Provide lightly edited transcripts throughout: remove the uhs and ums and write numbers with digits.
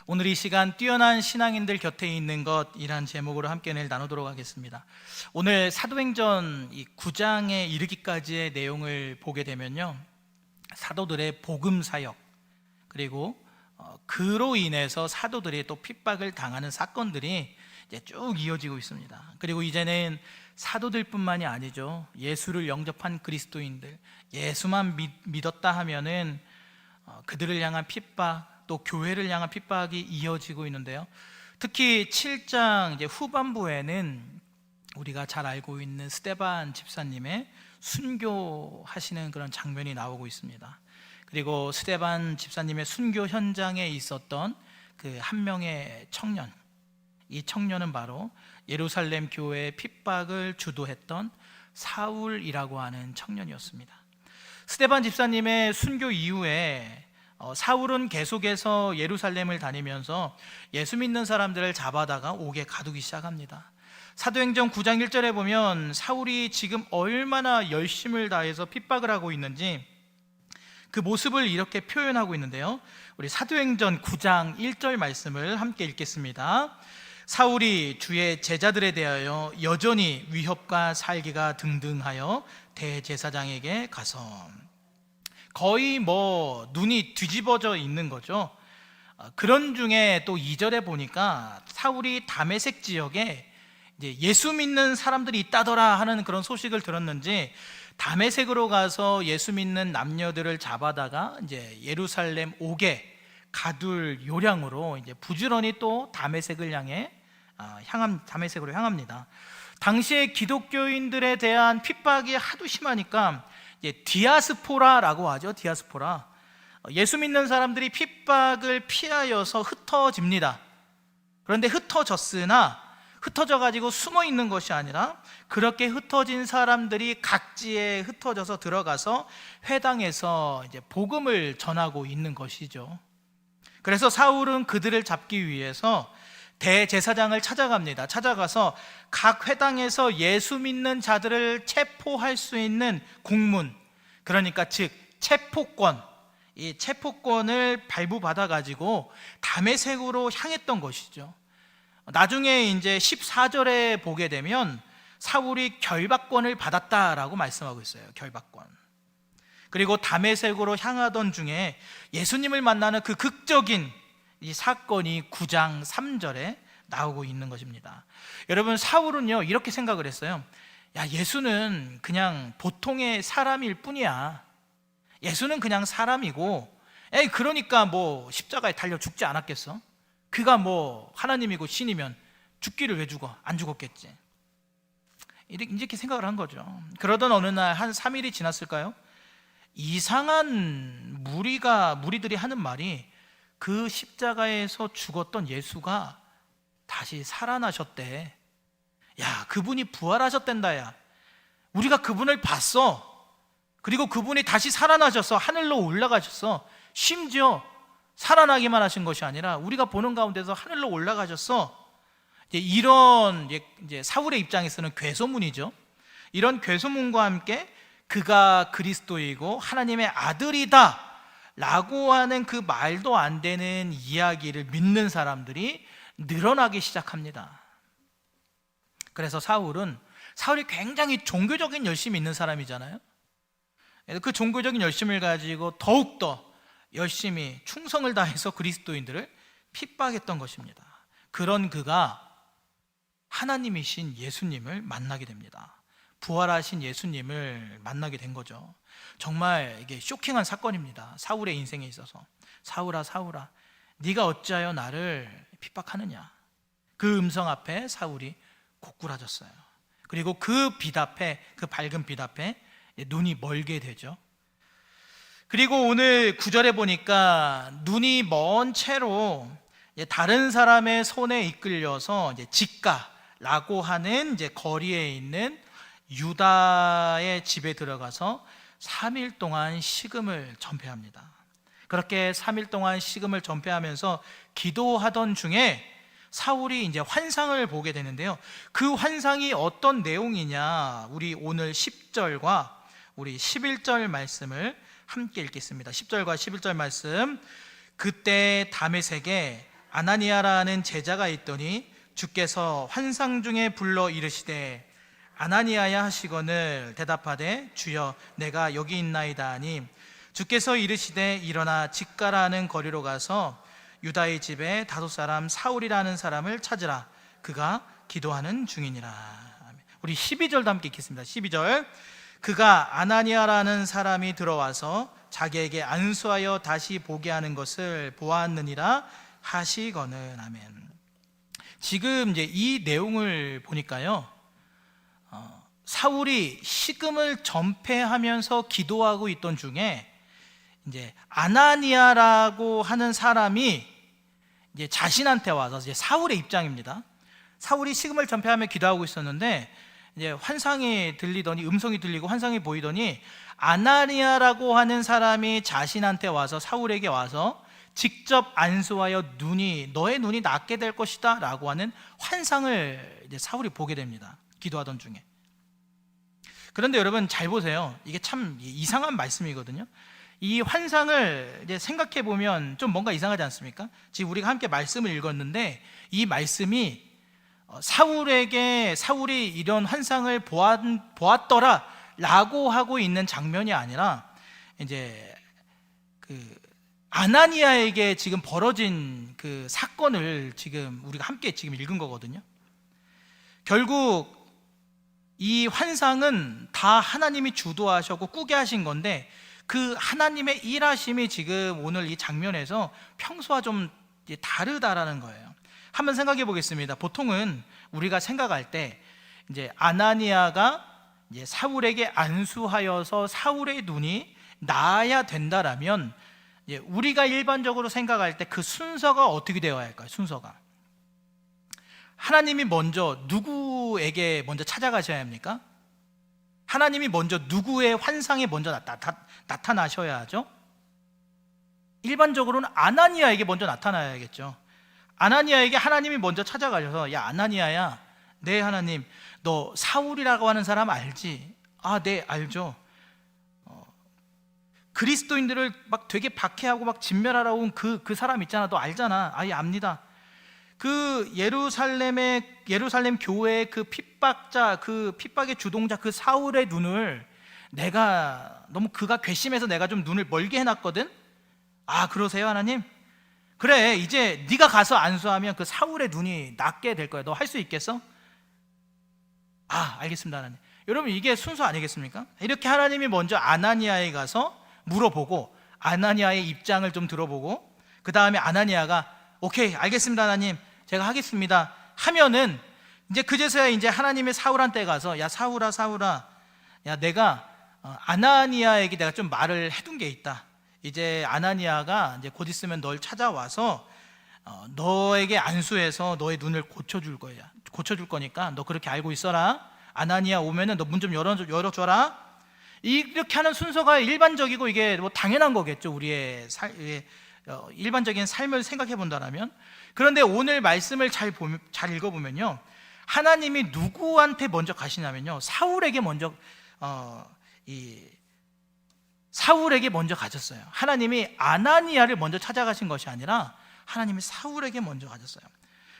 오늘 이 시간 뛰어난 신앙인들 곁에 있는 것이란 제목으로 함께 나누도록 하겠습니다. 오늘 사도행전 9장에 이르기까지의 내용을 보게 되면요, 사도들의 복음 사역, 그리고 그로 인해서 사도들이 또 핍박을 당하는 사건들이 이제 쭉 이어지고 있습니다. 그리고 이제는 사도들뿐만이 아니죠, 예수를 영접한 그리스도인들, 예수만 믿었다 하면은 그들을 향한 핍박, 또 교회를 향한 핍박이 이어지고 있는데요, 특히 7장 이제 후반부에는 우리가 잘 알고 있는 스데반 집사님의 순교하시는 그런 장면이 나오고 있습니다. 그리고 스데반 집사님의 순교 현장에 있었던 그 한 명의 청년, 이 청년은 바로 예루살렘 교회의 핍박을 주도했던 사울이라고 하는 청년이었습니다. 스데반 집사님의 순교 이후에 사울은 계속해서 예루살렘을 다니면서 예수 믿는 사람들을 잡아다가 옥에 가두기 시작합니다. 사도행전 9장 1절에 보면 사울이 지금 얼마나 열심을 다해서 핍박을 하고 있는지 그 모습을 이렇게 표현하고 있는데요, 우리 사도행전 9장 1절 말씀을 함께 읽겠습니다. 사울이 주의 제자들에 대하여 여전히 위협과 살기가 등등하여 대제사장에게 가서, 거의 눈이 뒤집어져 있는 거죠. 그런 중에 또 2절에 보니까 사울이 다메섹 지역에 이제 예수 믿는 사람들이 있다더라 하는 그런 소식을 들었는지 다메섹으로 가서 예수 믿는 남녀들을 잡아다가 이제 예루살렘 옥에 가둘 요량으로 이제 부지런히 또 다메섹을 다메섹으로 향합니다. 당시에 기독교인들에 대한 핍박이 하도 심하니까 디아스포라라고 하죠. 디아스포라. 예수 믿는 사람들이 핍박을 피하여서 흩어집니다. 그런데 흩어져 가지고 숨어 있는 것이 아니라 그렇게 흩어진 사람들이 각지에 흩어져서 들어가서 회당에서 이제 복음을 전하고 있는 것이죠. 그래서 사울은 그들을 잡기 위해서 대제사장을 찾아갑니다. 찾아가서 각 회당에서 예수 믿는 자들을 체포할 수 있는 공문, 그러니까 즉 체포권, 이 체포권을 발부받아 가지고 다메섹으로 향했던 것이죠. 나중에 이제 14절에 보게 되면 사울이 결박권을 받았다라고 말씀하고 있어요. 결박권. 그리고 다메섹으로 향하던 중에 예수님을 만나는 그 극적인 이 사건이 9장 3절에 나오고 있는 것입니다. 여러분, 사울은요 이렇게 생각을 했어요. 예수는 그냥 보통의 사람일 뿐이야. 예수는 그냥 사람이고, 그러니까 십자가에 달려 죽지 않았겠어? 그가 하나님이고 신이면 죽기를 왜 죽어? 안 죽었겠지. 이렇게 생각을 한 거죠. 그러던 어느 날 한 3일이 지났을까요? 이상한 무리들이 하는 말이, 그 십자가에서 죽었던 예수가 다시 살아나셨대. 그분이 부활하셨댄다. 우리가 그분을 봤어. 그리고 그분이 다시 살아나셔서 하늘로 올라가셨어. 심지어 살아나기만 하신 것이 아니라 우리가 보는 가운데서 하늘로 올라가셨어. 이런 이제 사울의 입장에서는 괴소문이죠. 이런 괴소문과 함께 그가 그리스도이고 하나님의 아들이다 라고 하는 그 말도 안 되는 이야기를 믿는 사람들이 늘어나기 시작합니다. 그래서 사울이 굉장히 종교적인 열심이 있는 사람이잖아요. 그 종교적인 열심을 가지고 더욱더 열심히 충성을 다해서 그리스도인들을 핍박했던 것입니다. 그런 그가 하나님이신 예수님을 만나게 됩니다. 부활하신 예수님을 만나게 된 거죠. 정말 이게 쇼킹한 사건입니다. 사울의 인생에 있어서. 사울아, 사울아, 네가 어찌하여 나를 핍박하느냐. 그 음성 앞에 사울이 고꾸라졌어요. 그리고 그 밝은 빛 앞에 눈이 멀게 되죠. 그리고 오늘 9절에 보니까 눈이 먼 채로 다른 사람의 손에 이끌려서 직가라고 하는 이제 거리에 있는 유다의 집에 들어가서 3일 동안 식음을 전폐합니다. 그렇게 3일 동안 식음을 전폐하면서 기도하던 중에 사울이 이제 환상을 보게 되는데요, 그 환상이 어떤 내용이냐, 우리 오늘 10절과 우리 11절 말씀을 함께 읽겠습니다. 10절과 11절 말씀. 그때 다메섹에 아나니아라는 제자가 있더니 주께서 환상 중에 불러 이르시되 아나니아야 하시거늘 대답하되 주여 내가 여기 있나이다 하니 주께서 이르시되 일어나 직가라 하는 거리로 가서 유다의 집에 다섯 사람 사울이라는 사람을 찾으라 그가 기도하는 중이니라. 우리 12절도 함께 읽겠습니다. 12절 그가 아나니아라는 사람이 들어와서 자기에게 안수하여 다시 보게 하는 것을 보았느니라 하시거늘. 아멘. 지금 이제 이 내용을 보니까요, 사울이 식음을 전폐하면서 기도하고 있던 중에 이제 아나니아라고 하는 사람이 이제 자신한테 와서, 이제 사울의 입장입니다. 사울이 식음을 전폐하며 기도하고 있었는데 이제 환상이 들리더니, 음성이 들리고 환상이 보이더니 아나니아라고 하는 사람이 자신한테 와서, 사울에게 와서 직접 안수하여 너의 눈이 낫게 될 것이다 라고 하는 환상을 이제 사울이 보게 됩니다. 기도하던 중에. 그런데 여러분 잘 보세요. 이게 참 이상한 말씀이거든요. 이 환상을 이제 생각해 보면 좀 뭔가 이상하지 않습니까? 지금 우리가 함께 말씀을 읽었는데 이 말씀이 사울이 이런 환상을 보았더라 라고 하고 있는 장면이 아니라 이제 아나니아에게 지금 벌어진 그 사건을 지금 우리가 함께 지금 읽은 거거든요. 결국 이 환상은 다 하나님이 주도하셨고 꾸게 하신 건데 그 하나님의 일하심이 지금 오늘 이 장면에서 평소와 좀 다르다라는 거예요. 한번 생각해 보겠습니다. 보통은 우리가 생각할 때 이제 아나니아가 이제 사울에게 안수하여서 사울의 눈이 나아야 된다라면 우리가 일반적으로 생각할 때 그 순서가 어떻게 되어야 할까요? 순서가 하나님이 먼저 누구에게 먼저 찾아가셔야 합니까? 하나님이 먼저 누구의 환상에 먼저 나타나셔야 하죠? 일반적으로는 아나니아에게 먼저 나타나야겠죠. 아나니아에게 하나님이 먼저 찾아가셔서 야 아나니아야, 네 하나님, 너 사울이라고 하는 사람 알지? 아 네 알죠. 그리스도인들을 막 되게 박해하고 막 진멸하러 온 그 사람 있잖아, 너 알잖아. 아 예 압니다. 그 예루살렘 교회의 그 핍박자, 그 핍박의 주동자 그 사울의 눈을 내가 너무 그가 괘씸해서 내가 좀 눈을 멀게 해놨거든. 아 그러세요 하나님? 그래 이제 네가 가서 안수하면 그 사울의 눈이 낫게 될 거야. 너 할 수 있겠어? 아 알겠습니다 하나님. 여러분 이게 순서 아니겠습니까? 이렇게 하나님이 먼저 아나니아에 가서 물어보고 아나니아의 입장을 좀 들어보고 그 다음에 아나니아가 오케이 알겠습니다 하나님 제가 하겠습니다 하면은 이제 그제서야 이제 하나님의 사울한테 가서 야 사울아 야 내가 아나니아에게 내가 좀 말을 해둔 게 있다. 이제 아나니아가 이제 곧 있으면 널 찾아와서 너에게 안수해서 너의 눈을 고쳐줄 거니까 너 그렇게 알고 있어라. 아나니아 오면은 너 문 좀 열어줘라. 이렇게 하는 순서가 일반적이고 이게 뭐 당연한 거겠죠. 우리의 일반적인 삶을 생각해 본다면. 그런데 오늘 말씀을 잘 읽어보면요, 하나님이 누구한테 먼저 가시냐면요, 사울에게 먼저 가셨어요. 하나님이 아나니아를 먼저 찾아가신 것이 아니라 하나님이 사울에게 먼저 가셨어요.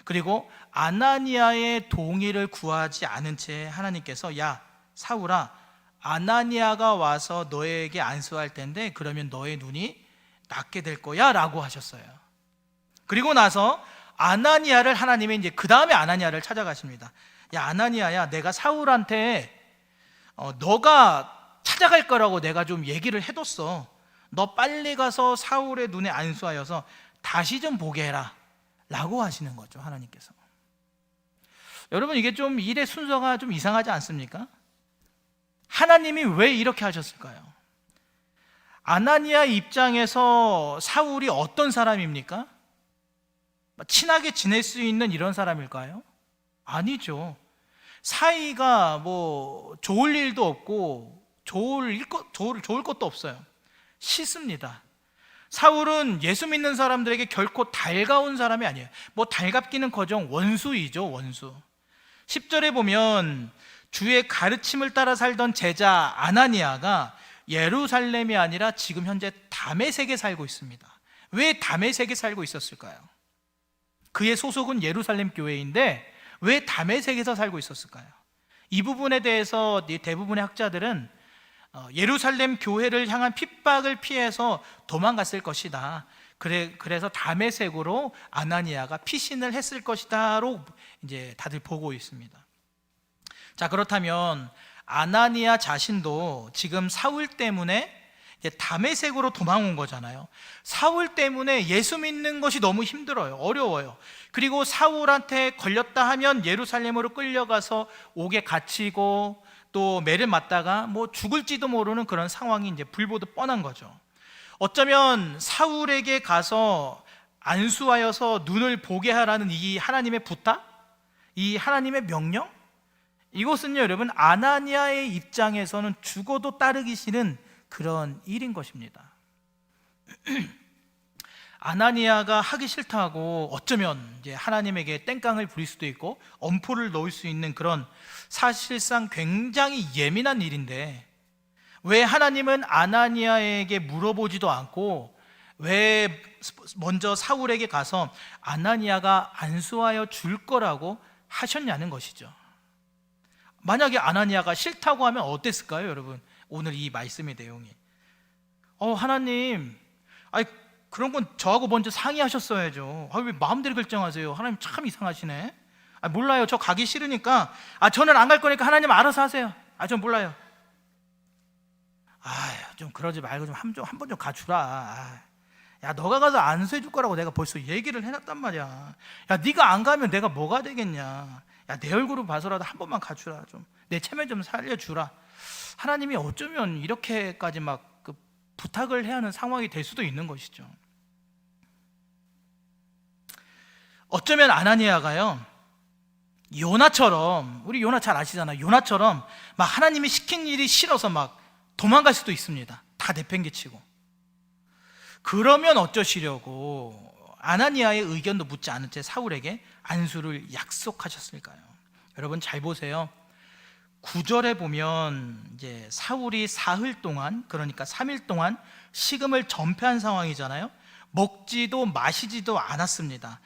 그리고 아나니아의 동의를 구하지 않은 채 하나님께서 야 사울아, 아나니아가 와서 너에게 안수할 텐데 그러면 너의 눈이 낫게 될 거야 라고 하셨어요. 그리고 나서 아나니아를 하나님이 이제 그 다음에 아나니아를 찾아가십니다. 야 아나니아야, 내가 사울한테 너가 찾아갈 거라고 내가 좀 얘기를 해뒀어. 너 빨리 가서 사울의 눈에 안수하여서 다시 좀 보게 해라 라고 하시는 거죠, 하나님께서. 여러분 이게 좀 일의 순서가 좀 이상하지 않습니까? 하나님이 왜 이렇게 하셨을까요? 아나니아 입장에서 사울이 어떤 사람입니까? 친하게 지낼 수 있는 이런 사람일까요? 아니죠. 사이가 뭐 좋을 일도 없고 좋을 것도 없어요. 싫습니다. 사울은 예수 믿는 사람들에게 결코 달가운 사람이 아니에요. 뭐 달갑기는커녕 원수이죠, 원수. 10절에 보면 주의 가르침을 따라 살던 제자 아나니아가 예루살렘이 아니라 지금 현재 다메섹에 살고 있습니다. 왜 다메섹에 살고 있었을까요? 그의 소속은 예루살렘 교회인데 왜 다메섹에서 살고 있었을까요? 이 부분에 대해서 대부분의 학자들은 예루살렘 교회를 향한 핍박을 피해서 도망갔을 것이다. 그래서 다메섹으로 아나니아가 피신을 했을 것이다로 이제 다들 보고 있습니다. 자, 그렇다면 아나니아 자신도 지금 사울 때문에 이제 다메섹으로 도망온 거잖아요. 사울 때문에 예수 믿는 것이 너무 힘들어요. 어려워요. 그리고 사울한테 걸렸다 하면 예루살렘으로 끌려가서 옥에 갇히고 또 매를 맞다가 뭐 죽을지도 모르는 그런 상황이 이제 불보듯 뻔한 거죠. 어쩌면 사울에게 가서 안수하여서 눈을 보게 하라는 이 하나님의 부탁, 이 하나님의 명령, 이것은요 여러분, 아나니아의 입장에서는 죽어도 따르기 싫은 그런 일인 것입니다. 아나니아가 하기 싫다고 어쩌면 이제 하나님에게 땡깡을 부릴 수도 있고 엄포를 놓을 수 있는 그런 사실상 굉장히 예민한 일인데, 왜 하나님은 아나니아에게 물어보지도 않고 왜 먼저 사울에게 가서 아나니아가 안수하여 줄 거라고 하셨냐는 것이죠. 만약에 아나니아가 싫다고 하면 어땠을까요, 여러분? 오늘 이 말씀의 내용이 하나님, 그런 건 저하고 먼저 상의하셨어야죠. 왜 마음대로 결정하세요? 하나님 참 이상하시네. 몰라요. 저 가기 싫으니까. 저는 안 갈 거니까 하나님 알아서 하세요. 전 몰라요. 좀 그러지 말고 한 번 좀 가주라. 야, 너가 가서 안수해 줄 거라고 내가 벌써 얘기를 해놨단 말이야. 야, 네가 안 가면 내가 뭐가 되겠냐. 야, 내 얼굴을 봐서라도 한 번만 가주라. 좀 내 체면 좀 살려주라. 하나님이 어쩌면 이렇게까지 막 부탁을 해야 하는 상황이 될 수도 있는 것이죠. 어쩌면 아나니아가요, 요나처럼, 우리 요나 잘 아시잖아요. 요나처럼 막 하나님이 시킨 일이 싫어서 막 도망갈 수도 있습니다. 다 내팽개치고. 그러면 어쩌시려고 아나니아의 의견도 묻지 않은 채 사울에게 안수를 약속하셨을까요? 여러분 잘 보세요. 9절에 보면 이제 사울이 사흘 동안, 그러니까 3일 동안 식음을 전폐한 상황이잖아요. 먹지도 마시지도 않았습니다.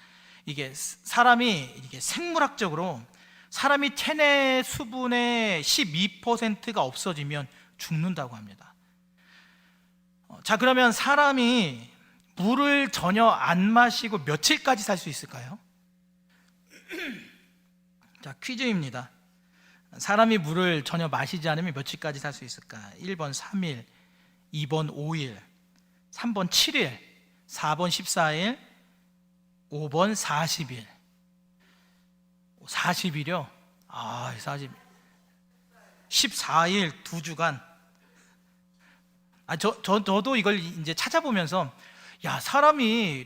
이게 이게 생물학적으로 사람이 체내 수분의 12%가 없어지면 죽는다고 합니다. 자, 그러면 사람이 물을 전혀 안 마시고 며칠까지 살 수 있을까요? 자, 퀴즈입니다. 사람이 물을 전혀 마시지 않으면 며칠까지 살 수 있을까? 1번 3일, 2번 5일, 3번 7일, 4번 14일, 5번 40일. 40일이요? 40일. 14일 2주간. 저도 이걸 이제 찾아보면서, 사람이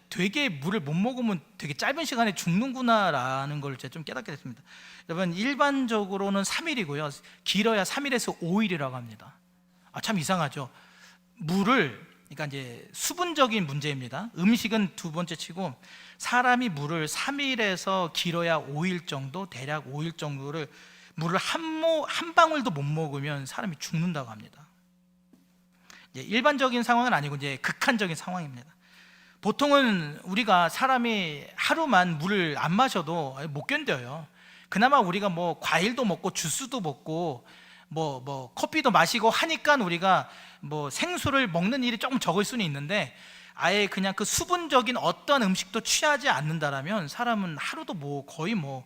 되게 물을 못 먹으면 되게 짧은 시간에 죽는구나라는 걸 제가 좀 깨닫게 됐습니다. 여러분, 일반적으로는 3일이고요. 길어야 3일에서 5일이라고 합니다. 참 이상하죠. 그러니까 이제 수분적인 문제입니다. 음식은 두 번째 치고 사람이 물을 3일에서 길어야 5일 정도, 대략 5일 정도를 물을 한 방울도 못 먹으면 사람이 죽는다고 합니다. 이제 일반적인 상황은 아니고 이제 극한적인 상황입니다. 보통은 우리가 사람이 하루만 물을 안 마셔도 못 견뎌요. 그나마 우리가 뭐 과일도 먹고 주스도 먹고 뭐 커피도 마시고 하니까 우리가 뭐 생수를 먹는 일이 조금 적을 수는 있는데, 아예 그냥 그 수분적인 어떤 음식도 취하지 않는다라면 사람은 하루도 거의 못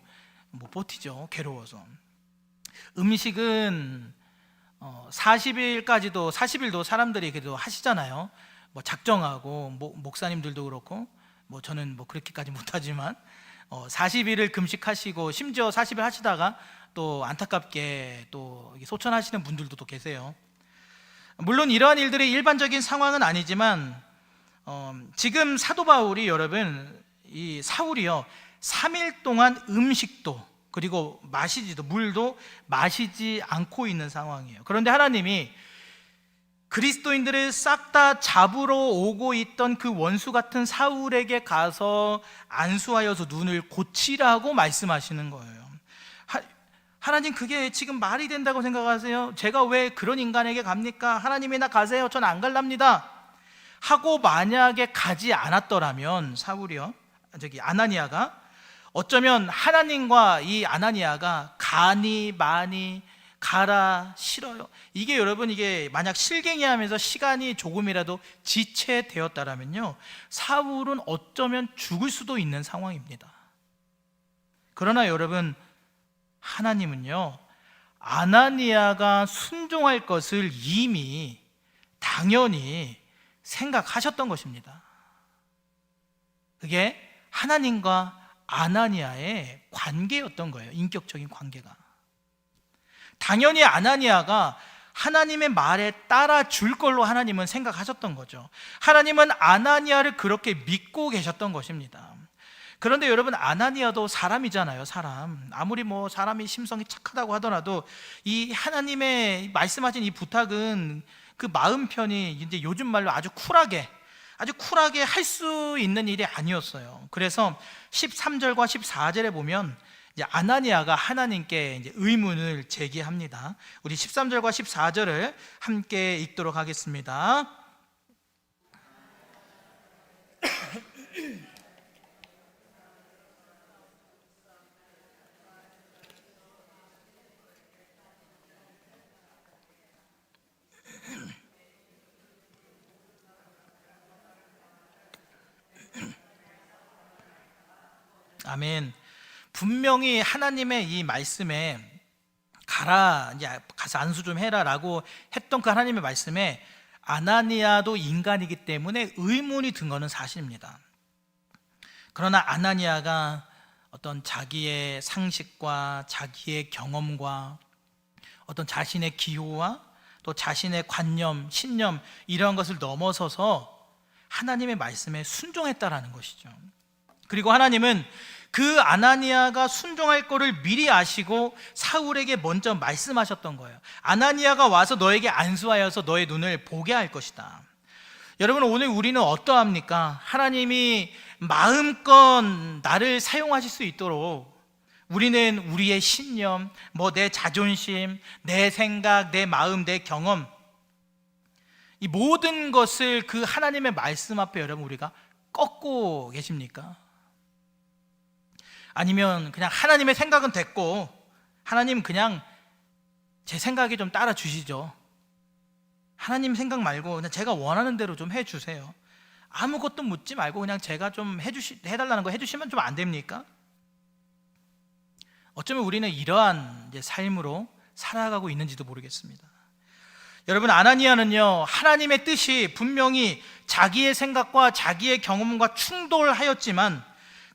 버티죠. 괴로워서. 음식은 40일도 사람들이 그래도 하시잖아요. 작정하고 목사님들도 그렇고 저는 그렇게까지 못하지만 40일을 금식하시고 심지어 40일 하시다가 또 안타깝게 또 소천하시는 분들도 또 계세요. 물론 이러한 일들이 일반적인 상황은 아니지만 지금 사도 바울이, 여러분, 이 사울이요 3일 동안 음식도 그리고 물도 마시지 않고 있는 상황이에요. 그런데 하나님이 그리스도인들을 싹 다 잡으러 오고 있던 그 원수 같은 사울에게 가서 안수하여서 눈을 고치라고 말씀하시는 거예요. 하나님, 그게 지금 말이 된다고 생각하세요? 제가 왜 그런 인간에게 갑니까? 하나님이나 가세요. 전 안 갈랍니다 하고 만약에 가지 않았더라면 사울이요, 아나니아가 어쩌면 하나님과 이 아나니아가 가니 많이 가라 싫어요. 이게 여러분 이게 만약 실갱이하면서 시간이 조금이라도 지체되었다라면요, 사울은 어쩌면 죽을 수도 있는 상황입니다. 그러나 여러분, 하나님은요, 아나니아가 순종할 것을 이미 당연히 생각하셨던 것입니다. 그게 하나님과 아나니아의 관계였던 거예요. 인격적인 관계가. 당연히 아나니아가 하나님의 말에 따라 줄 걸로 하나님은 생각하셨던 거죠. 하나님은 아나니아를 그렇게 믿고 계셨던 것입니다. 그런데 여러분, 아나니아도 사람이잖아요. 사람. 아무리 뭐 사람이 심성이 착하다고 하더라도 이 하나님의 말씀하신 이 부탁은 그 마음 편히 이제 요즘 말로 아주 쿨하게 할 수 있는 일이 아니었어요. 그래서 13절과 14절에 보면 이제 아나니아가 하나님께 이제 의문을 제기합니다. 우리 13절과 14절을 함께 읽도록 하겠습니다. 아멘. 분명히 하나님의 이 말씀에 가라, 이제 가서 안수 좀 해라라고 했던 그 하나님의 말씀에 아나니아도 인간이기 때문에 의문이 든 것은 사실입니다. 그러나 아나니아가 어떤 자기의 상식과 자기의 경험과 어떤 자신의 기호와 또 자신의 관념, 신념 이런 것을 넘어서서 하나님의 말씀에 순종했다라는 것이죠. 그리고 하나님은 그 아나니아가 순종할 거를 미리 아시고 사울에게 먼저 말씀하셨던 거예요. 아나니아가 와서 너에게 안수하여서 너의 눈을 보게 할 것이다. 여러분, 오늘 우리는 어떠합니까? 하나님이 마음껏 나를 사용하실 수 있도록 우리는 우리의 신념, 내 자존심, 내 생각, 내 마음, 내 경험, 이 모든 것을 그 하나님의 말씀 앞에 여러분 우리가 꺾고 계십니까? 아니면 그냥 하나님의 생각은 됐고 하나님 그냥 제 생각에 좀 따라 주시죠. 하나님 생각 말고 그냥 제가 원하는 대로 좀 해주세요. 아무것도 묻지 말고 그냥 제가 좀 해달라는 거 해주시면 좀 안 됩니까? 어쩌면 우리는 이러한 이제 삶으로 살아가고 있는지도 모르겠습니다. 여러분, 아나니아는요, 하나님의 뜻이 분명히 자기의 생각과 자기의 경험과 충돌하였지만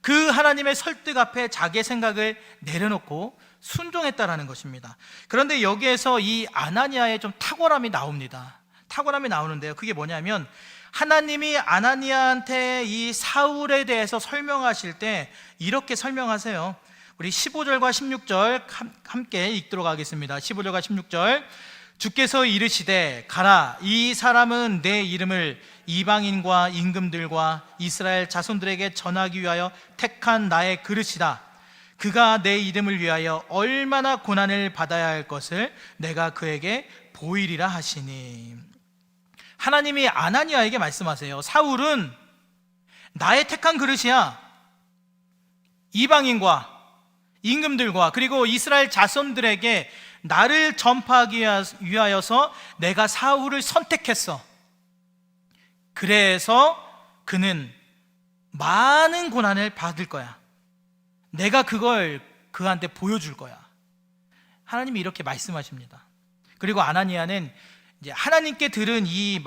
그 하나님의 설득 앞에 자기의 생각을 내려놓고 순종했다라는 것입니다. 그런데 여기에서 이 아나니아의 좀 탁월함이 나옵니다. 탁월함이 나오는데요, 그게 뭐냐면 하나님이 아나니아한테 이 사울에 대해서 설명하실 때 이렇게 설명하세요. 우리 15절과 16절 함께 읽도록 하겠습니다. 15절과 16절. 주께서 이르시되 가라, 이 사람은 내 이름을 이방인과 임금들과 이스라엘 자손들에게 전하기 위하여 택한 나의 그릇이다. 그가 내 이름을 위하여 얼마나 고난을 받아야 할 것을 내가 그에게 보이리라 하시니. 하나님이 아나니아에게 말씀하세요. 사울은 나의 택한 그릇이야. 이방인과 임금들과 그리고 이스라엘 자손들에게 나를 전파하기 위하여서 내가 사울을 선택했어. 그래서 그는 많은 고난을 받을 거야. 내가 그걸 그한테 보여줄 거야. 하나님이 이렇게 말씀하십니다. 그리고 아나니아는 이제 하나님께 들은 이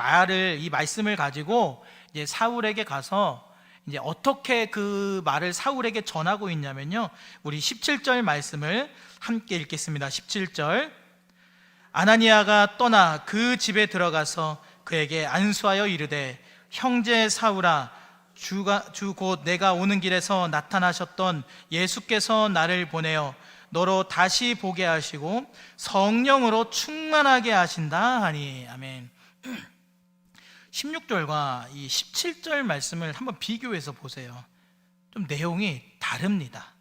말씀을 가지고 이제 사울에게 가서 이제 어떻게 그 말을 사울에게 전하고 있냐면요, 우리 17절 말씀을 함께 읽겠습니다. 17절. 아나니아가 떠나 그 집에 들어가서 그에게 안수하여 이르되 형제 사울아, 주 곧 내가 오는 길에서 나타나셨던 예수께서 나를 보내어 너로 다시 보게 하시고 성령으로 충만하게 하신다 하니. 아멘. 16절과 이 17절 말씀을 한번 비교해서 보세요. 좀 내용이 다릅니다.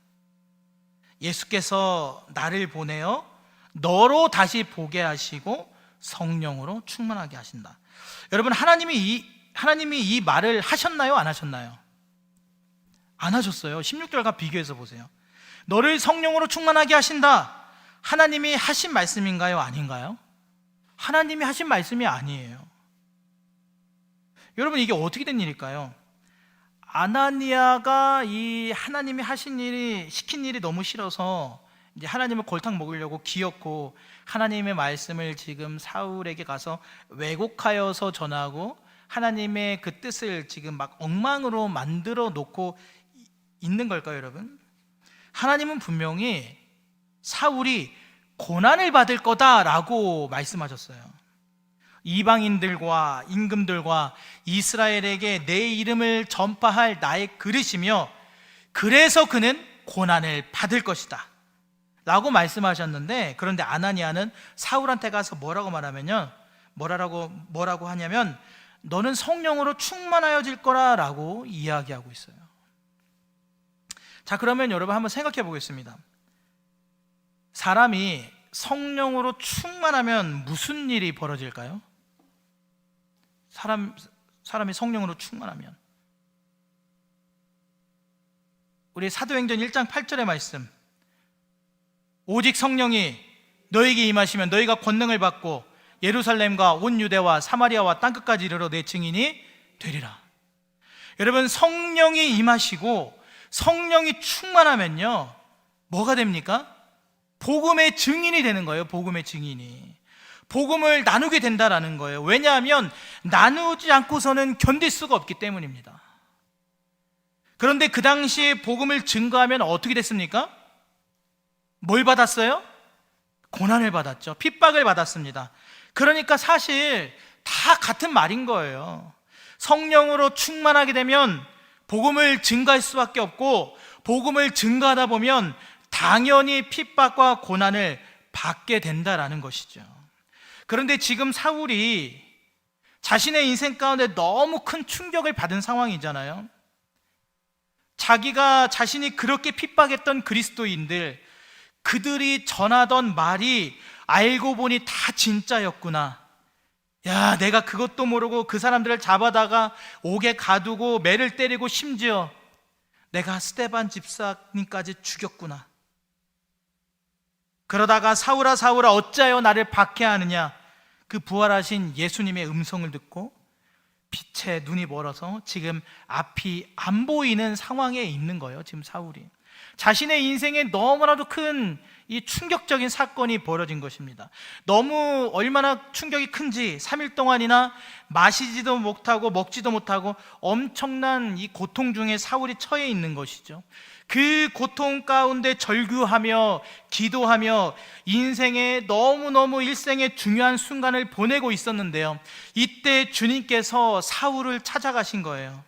예수께서 나를 보내어 너로 다시 보게 하시고 성령으로 충만하게 하신다. 여러분, 하나님이 이 말을 하셨나요? 안 하셨나요? 안 하셨어요. 16절과 비교해서 보세요. 너를 성령으로 충만하게 하신다. 하나님이 하신 말씀인가요? 아닌가요? 하나님이 하신 말씀이 아니에요. 여러분, 이게 어떻게 된 일일까요? 아나니아가 이 하나님이 시킨 일이 너무 싫어서 이제 하나님을 골탕 먹으려고 기어코 하나님의 말씀을 지금 사울에게 가서 왜곡하여서 전하고 하나님의 그 뜻을 지금 막 엉망으로 만들어 놓고 있는 걸까요, 여러분? 하나님은 분명히 사울이 고난을 받을 거다라고 말씀하셨어요. 이방인들과 임금들과 이스라엘에게 내 이름을 전파할 나의 그릇이며 그래서 그는 고난을 받을 것이다 라고 말씀하셨는데, 그런데 아나니아는 사울한테 가서 뭐라고 말하면요, 뭐라고 하냐면 너는 성령으로 충만하여질 거라 라고 이야기하고 있어요. 자, 그러면 여러분 한번 생각해 보겠습니다. 사람이 성령으로 충만하면 무슨 일이 벌어질까요? 사람이 성령으로 충만하면, 우리 사도행전 1장 8절의 말씀, 오직 성령이 너에게 임하시면 너희가 권능을 받고 예루살렘과 온 유대와 사마리아와 땅끝까지 이르러 내 증인이 되리라. 여러분, 성령이 임하시고 성령이 충만하면요 뭐가 됩니까? 복음의 증인이 되는 거예요. 복음의 증인이, 복음을 나누게 된다라는 거예요. 왜냐하면 나누지 않고서는 견딜 수가 없기 때문입니다. 그런데 그 당시에 복음을 증거하면 어떻게 됐습니까? 뭘 받았어요? 고난을 받았죠. 핍박을 받았습니다. 그러니까 사실 다 같은 말인 거예요. 성령으로 충만하게 되면 복음을 증거할 수밖에 없고, 복음을 증거하다 보면 당연히 핍박과 고난을 받게 된다라는 것이죠. 그런데 지금 사울이 자신의 인생 가운데 너무 큰 충격을 받은 상황이잖아요. 자신이 그렇게 핍박했던 그리스도인들, 그들이 전하던 말이 알고 보니 다 진짜였구나. 야, 내가 그것도 모르고 그 사람들을 잡아다가 옥에 가두고 매를 때리고 심지어 내가 스데반 집사님까지 죽였구나. 그러다가 사울아 사울아 어찌하여 나를 박해하느냐, 그 부활하신 예수님의 음성을 듣고 빛에 눈이 멀어서 지금 앞이 안 보이는 상황에 있는 거예요. 지금 사울이 자신의 인생에 너무나도 큰 이 충격적인 사건이 벌어진 것입니다. 너무 얼마나 충격이 큰지 3일 동안이나 마시지도 못하고 먹지도 못하고 엄청난 이 고통 중에 사울이 처해 있는 것이죠. 그 고통 가운데 절규하며 기도하며 인생의 너무너무 일생의 중요한 순간을 보내고 있었는데요, 이때 주님께서 사울을 찾아가신 거예요.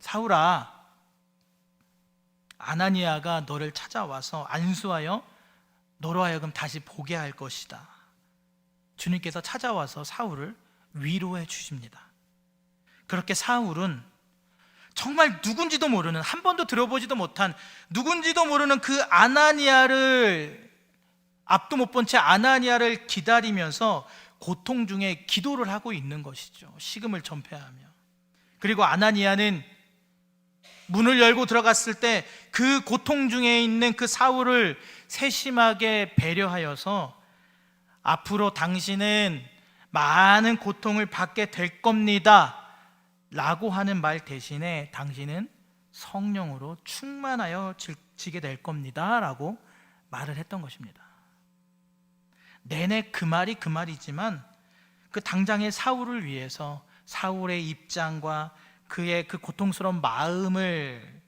사울아, 아나니아가 너를 찾아와서 안수하여 너로 하여금 다시 보게 할 것이다. 주님께서 찾아와서 사울을 위로해 주십니다. 그렇게 사울은 정말 누군지도 모르는, 한 번도 들어보지도 못한, 누군지도 모르는 그 아나니아를, 앞도 못 본 채 아나니아를 기다리면서 고통 중에 기도를 하고 있는 것이죠. 식음을 전폐하며. 그리고 아나니아는 문을 열고 들어갔을 때 그 고통 중에 있는 그 사울을 세심하게 배려하여서 앞으로 당신은 많은 고통을 받게 될 겁니다 라고 하는 말 대신에 당신은 성령으로 충만하여 지게 될 겁니다 라고 말을 했던 것입니다. 내내 그 말이 그 말이지만 그 당장의 사울을 위해서 사울의 입장과 그의 그 고통스러운 마음을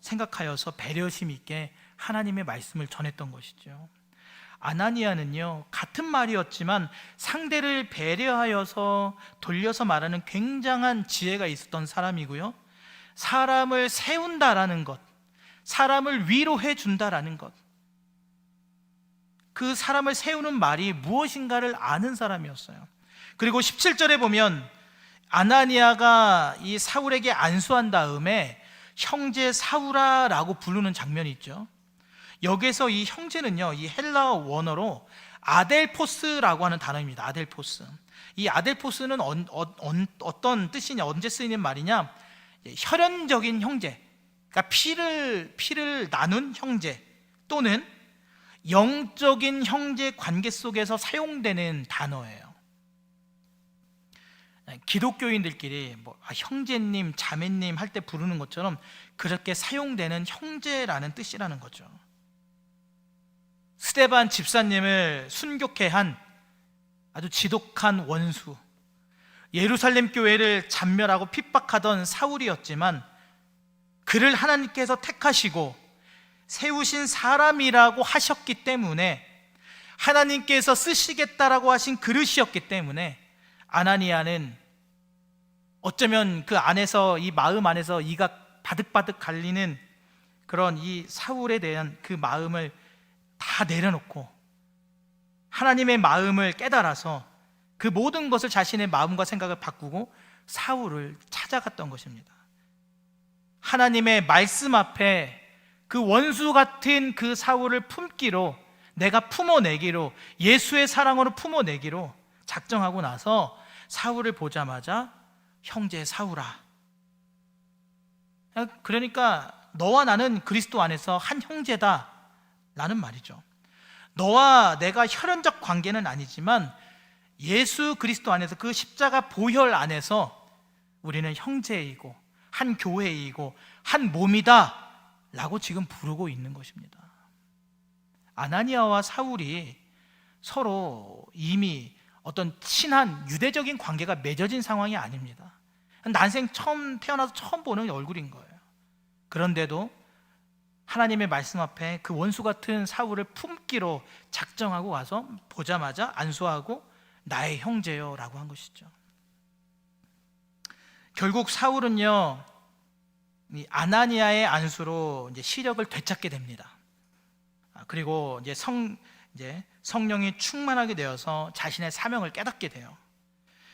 생각하여서 배려심 있게 하나님의 말씀을 전했던 것이죠. 아나니아는요, 같은 말이었지만 상대를 배려하여서 돌려서 말하는 굉장한 지혜가 있었던 사람이고요, 사람을 세운다라는 것, 사람을 위로해 준다라는 것, 그 사람을 세우는 말이 무엇인가를 아는 사람이었어요. 그리고 17절에 보면 아나니아가 이 사울에게 안수한 다음에 형제 사울아라고 부르는 장면이 있죠. 여기서 이 형제는요, 이 헬라어 원어로 아델포스라고 하는 단어입니다. 아델포스. 이 아델포스는 어떤 뜻이냐, 언제 쓰이는 말이냐, 혈연적인 형제, 그러니까 피를 나눈 형제 또는 영적인 형제 관계 속에서 사용되는 단어예요. 기독교인들끼리 형제님, 자매님 할 때 부르는 것처럼 그렇게 사용되는 형제라는 뜻이라는 거죠. 스데반 집사님을 순교케 한 아주 지독한 원수, 예루살렘 교회를 잔멸하고 핍박하던 사울이었지만 그를 하나님께서 택하시고 세우신 사람이라고 하셨기 때문에, 하나님께서 쓰시겠다라고 하신 그릇이었기 때문에 아나니아는 어쩌면 그 안에서, 이 마음 안에서 이가 바득바득 갈리는 그런 이 사울에 대한 그 마음을 다 내려놓고 하나님의 마음을 깨달아서 그 모든 것을, 자신의 마음과 생각을 바꾸고 사울을 찾아갔던 것입니다. 하나님의 말씀 앞에 그 원수 같은 그 사울을 품기로, 내가 품어내기로, 예수의 사랑으로 품어내기로 작정하고 나서 사울을 보자마자 형제 사울아, 그러니까 너와 나는 그리스도 안에서 한 형제다 라는 말이죠. 너와 내가 혈연적 관계는 아니지만 예수 그리스도 안에서, 그 십자가 보혈 안에서 우리는 형제이고 한 교회이고 한 몸이다 라고 지금 부르고 있는 것입니다. 아나니아와 사울이 서로 이미 어떤 친한 유대적인 관계가 맺어진 상황이 아닙니다. 난생 처음 태어나서 처음 보는 얼굴인 거예요. 그런데도 하나님의 말씀 앞에 그 원수 같은 사울을 품기로 작정하고 와서 보자마자 안수하고 나의 형제요 라고 한 것이죠. 결국 사울은요, 이 아나니아의 안수로 이제 시력을 되찾게 됩니다. 그리고 이제 성령이 충만하게 되어서 자신의 사명을 깨닫게 돼요.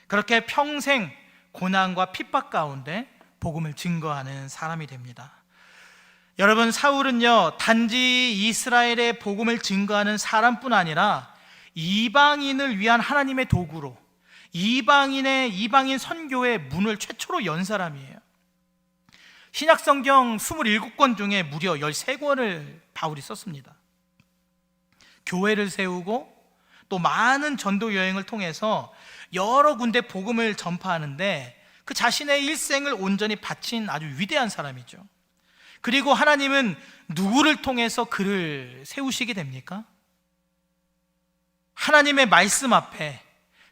그렇게 평생 고난과 핍박 가운데 복음을 증거하는 사람이 됩니다. 여러분, 사울은요, 단지 이스라엘의 복음을 증거하는 사람뿐 아니라 이방인을 위한 하나님의 도구로, 이방인 선교의 문을 최초로 연 사람이에요. 신약성경 27권 중에 무려 13권을 바울이 썼습니다. 교회를 세우고 또 많은 전도 여행을 통해서 여러 군데 복음을 전파하는데 그 자신의 일생을 온전히 바친 아주 위대한 사람이죠. 그리고 하나님은 누구를 통해서 그를 세우시게 됩니까? 하나님의 말씀 앞에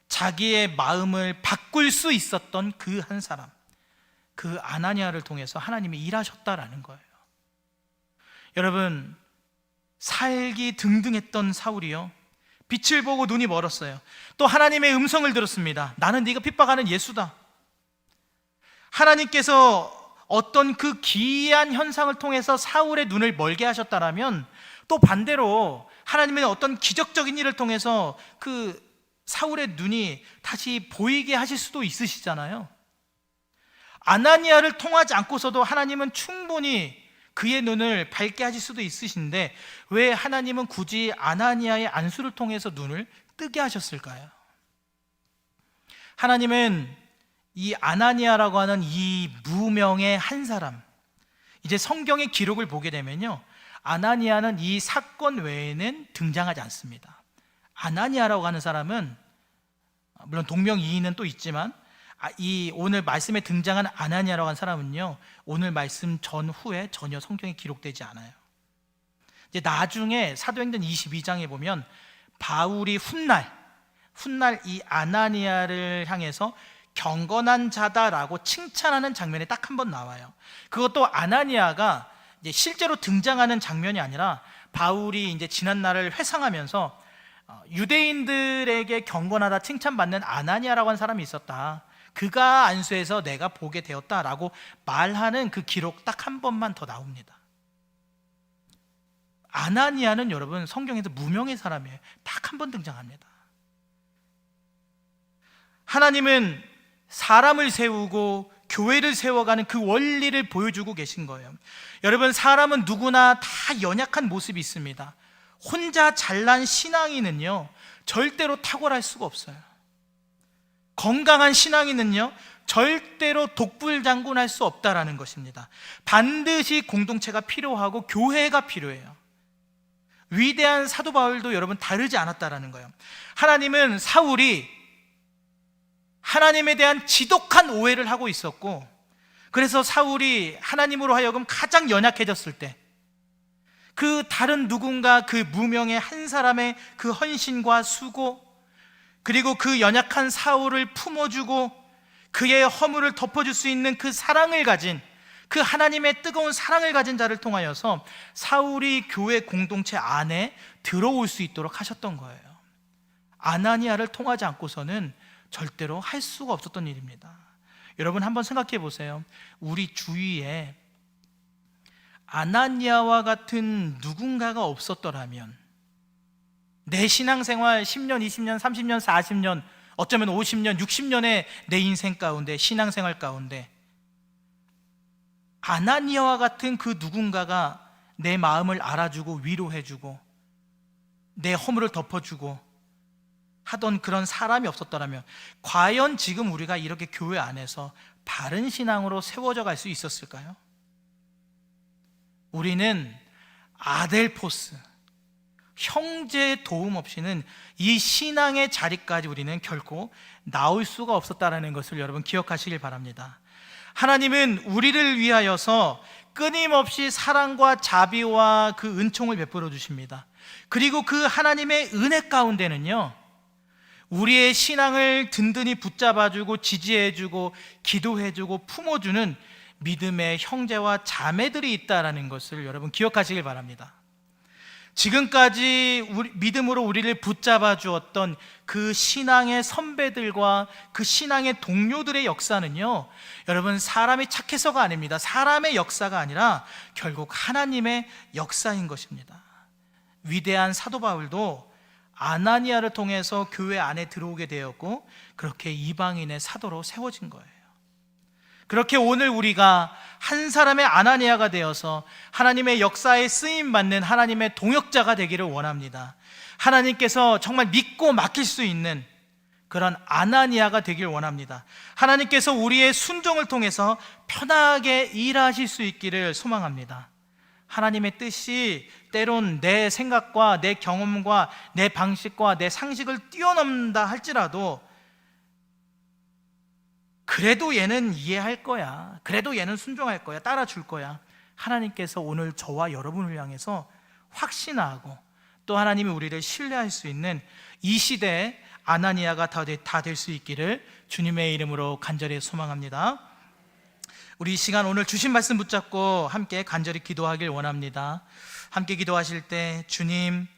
자기의 마음을 바꿀 수 있었던 그 한 사람, 그 아나니아를 통해서 하나님이 일하셨다라는 거예요. 여러분, 살기 등등했던 사울이요, 빛을 보고 눈이 멀었어요. 또 하나님의 음성을 들었습니다. 나는 네가 핍박하는 예수다. 하나님께서 어떤 그 기이한 현상을 통해서 사울의 눈을 멀게 하셨다라면, 또 반대로 하나님은 어떤 기적적인 일을 통해서 그 사울의 눈이 다시 보이게 하실 수도 있으시잖아요. 아나니아를 통하지 않고서도 하나님은 충분히 그의 눈을 밝게 하실 수도 있으신데 왜 하나님은 굳이 아나니아의 안수를 통해서 눈을 뜨게 하셨을까요? 하나님은 이 아나니아라고 하는 이 무명의 한 사람, 이제 성경의 기록을 보게 되면요, 아나니아는 이 사건 외에는 등장하지 않습니다. 아나니아라고 하는 사람은 물론 동명이인은 또 있지만 이 오늘 말씀에 등장한 아나니아라고 하는 사람은요, 오늘 말씀 전후에 전혀 성경에 기록되지 않아요. 이제 나중에 사도행전 22장에 보면 바울이 훗날 이 아나니아를 향해서 경건한 자다라고 칭찬하는 장면이 딱 한 번 나와요. 그것도 아나니아가 이제 실제로 등장하는 장면이 아니라 바울이 이제 지난 날을 회상하면서 유대인들에게 경건하다 칭찬받는 아나니아라고 하는 사람이 있었다. 그가 안수해서 내가 보게 되었다라고 말하는 그 기록 딱 한 번만 더 나옵니다. 아나니아는 여러분 성경에서 무명의 사람이에요. 딱 한 번 등장합니다. 하나님은 사람을 세우고 교회를 세워가는 그 원리를 보여주고 계신 거예요. 여러분, 사람은 누구나 다 연약한 모습이 있습니다. 혼자 잘난 신앙인은요 절대로 탁월할 수가 없어요. 건강한 신앙인은요 절대로 독불장군할 수 없다라는 것입니다. 반드시 공동체가 필요하고 교회가 필요해요. 위대한 사도 바울도 여러분 다르지 않았다라는 거예요. 하나님은 사울이 하나님에 대한 지독한 오해를 하고 있었고, 그래서 사울이 하나님으로 하여금 가장 연약해졌을 때 그 다른 누군가, 그 무명의 한 사람의 그 헌신과 수고, 그리고 그 연약한 사울을 품어주고 그의 허물을 덮어줄 수 있는 그 사랑을 가진, 그 하나님의 뜨거운 사랑을 가진 자를 통하여서 사울이 교회 공동체 안에 들어올 수 있도록 하셨던 거예요. 아나니아를 통하지 않고서는 절대로 할 수가 없었던 일입니다. 여러분 한번 생각해 보세요. 우리 주위에 아나니아와 같은 누군가가 없었더라면 내 신앙생활 10년, 20년, 30년, 40년, 어쩌면 50년, 60년의 내 인생 가운데, 신앙생활 가운데 아나니아와 같은 그 누군가가 내 마음을 알아주고 위로해주고 내 허물을 덮어주고 하던 그런 사람이 없었더라면 과연 지금 우리가 이렇게 교회 안에서 바른 신앙으로 세워져 갈 수 있었을까요? 우리는 아델포스, 형제의 도움 없이는 이 신앙의 자리까지 우리는 결코 나올 수가 없었다는 것을 여러분 기억하시길 바랍니다. 하나님은 우리를 위하여서 끊임없이 사랑과 자비와 그 은총을 베풀어 주십니다. 그리고 그 하나님의 은혜 가운데는요, 우리의 신앙을 든든히 붙잡아주고 지지해주고 기도해주고 품어주는 믿음의 형제와 자매들이 있다는 것을 여러분 기억하시길 바랍니다. 지금까지 믿음으로 우리를 붙잡아 주었던 그 신앙의 선배들과 그 신앙의 동료들의 역사는요, 여러분 사람이 착해서가 아닙니다. 사람의 역사가 아니라 결국 하나님의 역사인 것입니다. 위대한 사도 바울도 아나니아를 통해서 교회 안에 들어오게 되었고, 그렇게 이방인의 사도로 세워진 거예요. 그렇게 오늘 우리가 한 사람의 아나니아가 되어서 하나님의 역사에 쓰임받는 하나님의 동역자가 되기를 원합니다. 하나님께서 정말 믿고 맡길 수 있는 그런 아나니아가 되길 원합니다. 하나님께서 우리의 순종을 통해서 편하게 일하실 수 있기를 소망합니다. 하나님의 뜻이 때론 내 생각과 내 경험과 내 방식과 내 상식을 뛰어넘는다 할지라도 그래도 얘는 이해할 거야, 그래도 얘는 순종할 거야, 따라줄 거야, 하나님께서 오늘 저와 여러분을 향해서 확신하고 또 하나님이 우리를 신뢰할 수 있는 이 시대에 아나니아가 다 될 수 있기를 주님의 이름으로 간절히 소망합니다. 우리 이 시간 오늘 주신 말씀 붙잡고 함께 간절히 기도하길 원합니다. 함께 기도하실 때, 주님,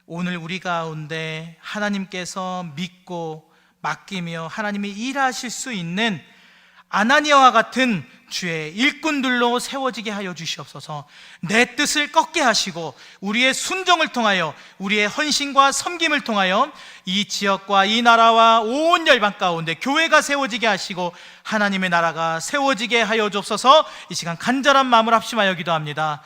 오늘 우리 가운데 하나님께서 믿고 맡기며 하나님이 일하실 수 있는 아나니아와 같은 주의 일꾼들로 세워지게 하여 주시옵소서. 내 뜻을 꺾게 하시고 우리의 순종을 통하여, 우리의 헌신과 섬김을 통하여 이 지역과 이 나라와 온 열방 가운데 교회가 세워지게 하시고 하나님의 나라가 세워지게 하여 주옵소서. 이 시간 간절한 마음을 합심하여 기도합니다.